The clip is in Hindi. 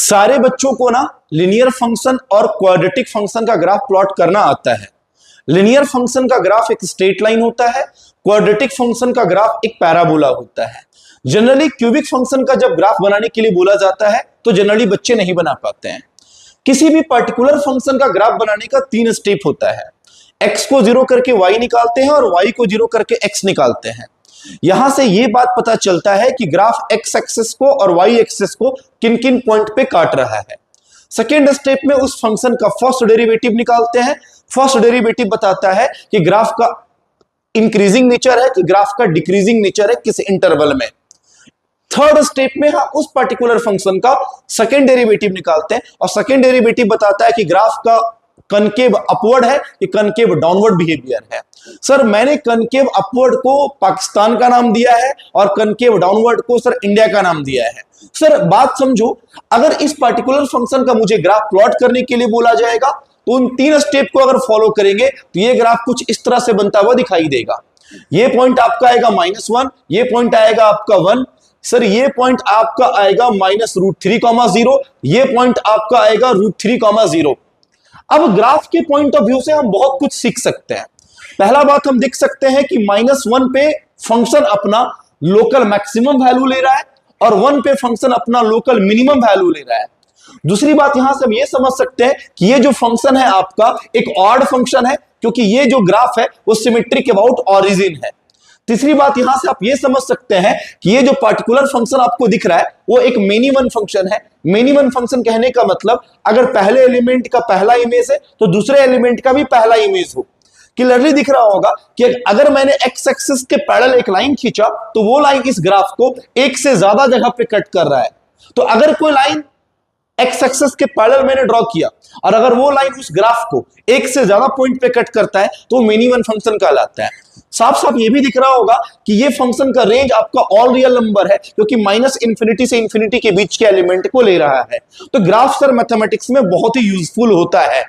सारे बच्चों को ना लिनियर फंक्शन और क्वाड्रेटिक फंक्शन का ग्राफ प्लॉट करना आता है। लिनियर फंक्शन का ग्राफ एक स्ट्रेट लाइन होता है, क्वाड्रेटिक फंक्शन का ग्राफ एक पैराबोला होता है। जनरली क्यूबिक फंक्शन का जब ग्राफ बनाने के लिए बोला जाता है तो जनरली बच्चे नहीं बना पाते हैं। किसी भी पर्टिकुलर फंक्शन का ग्राफ बनाने का 3 स्टेप होता है। x को 0 करके y निकालते हैं और y को 0 करके x निकालते हैं। यहां से यह बात पता चलता है कि ग्राफ x एक्सिस को और y एक्सिस को किन किन पॉइंट पे काट रहा है। सेकेंड स्टेप में उस फंक्शन का फर्स्ट डेरिवेटिव निकालते हैं। फर्स्ट डेरिवेटिव बताता है कि ग्राफ का इंक्रीजिंग नेचर है कि ग्राफ का डिक्रीजिंग नेचर है किस इंटरवल में। थर्ड स्टेप में हम उस पर्टिकुलर फंक्शन का सेकेंड डेरिवेटिव निकालते हैं और सेकेंड डेरिवेटिव बताता है कि ग्राफ का कनकेव अपवर्ड है कि कनकेव डाउनवर्ड बिहेवियर है। सर मैंने कनकेव अपवर्ड को पाकिस्तान का नाम दिया है और कनकेव डाउनवर्ड को सर इंडिया का नाम दिया है। सर बात समझो, अगर इस पर्टिकुलर फंक्शन का मुझे ग्राफ प्लॉट करने के लिए बोला जाएगा तो उन 3 स्टेप को अगर फॉलो करेंगे तो ये ग्राफ कुछ इस तरह से बनता हुआ दिखाई देगा। ये पॉइंट आपका आएगा -1, ये पॉइंट आएगा आपका 1, सर ये पॉइंट आपका आएगा -√3,0, ये पॉइंट आपका आएगा √3,0। अब ग्राफ के पॉइंट ऑफ व्यू से हम बहुत कुछ सीख सकते हैं। पहला बात हम देख सकते हैं कि -1 पे फंक्शन अपना लोकल मैक्सिमम वैल्यू ले रहा है और 1 पे फंक्शन अपना लोकल मिनिमम वैल्यू ले रहा है। दूसरी बात यहां से हम ये समझ सकते हैं कि ये जो फंक्शन है आपका एक ऑड फंक्शन है क्योंकि ये जो ग्राफ है वो सिमेट्रिक अबाउट ऑरिजिन है। तीसरी बात यहां से आप ये समझ सकते हैं कि ये जो पर्टिकुलर फंक्शन आपको दिख रहा है वो एक मेनी वन फंक्शन है। मेनी वन फंक्शन कहने का मतलब अगर पहले एलिमेंट का पहला इमेज है तो दूसरे एलिमेंट का भी पहला इमेज हो। क्लियरली दिख रहा होगा कि अगर मैंने एक्स एक्सिस के पैरेलल एक लाइन खींचा तो वो लाइन इस ग्राफ को एक से ज्यादा जगह पे कट कर रहा है। तो अगर कोई लाइन एक्स एक्सिस के पैरेलल मैंने ड्रॉ किया और अगर वो लाइन उस ग्राफ को एक से ज्यादा पॉइंट पे कट करता है तो मेनी वन फंक्शन कहलाता है। साफ साफ ये भी दिख रहा होगा कि ये फंक्शन का रेंज आपका ऑल रियल नंबर है क्योंकि -∞ से ∞ के बीच के एलिमेंट को ले रहा है। तो ग्राफ सर मैथमेटिक्स में बहुत ही यूजफुल होता है।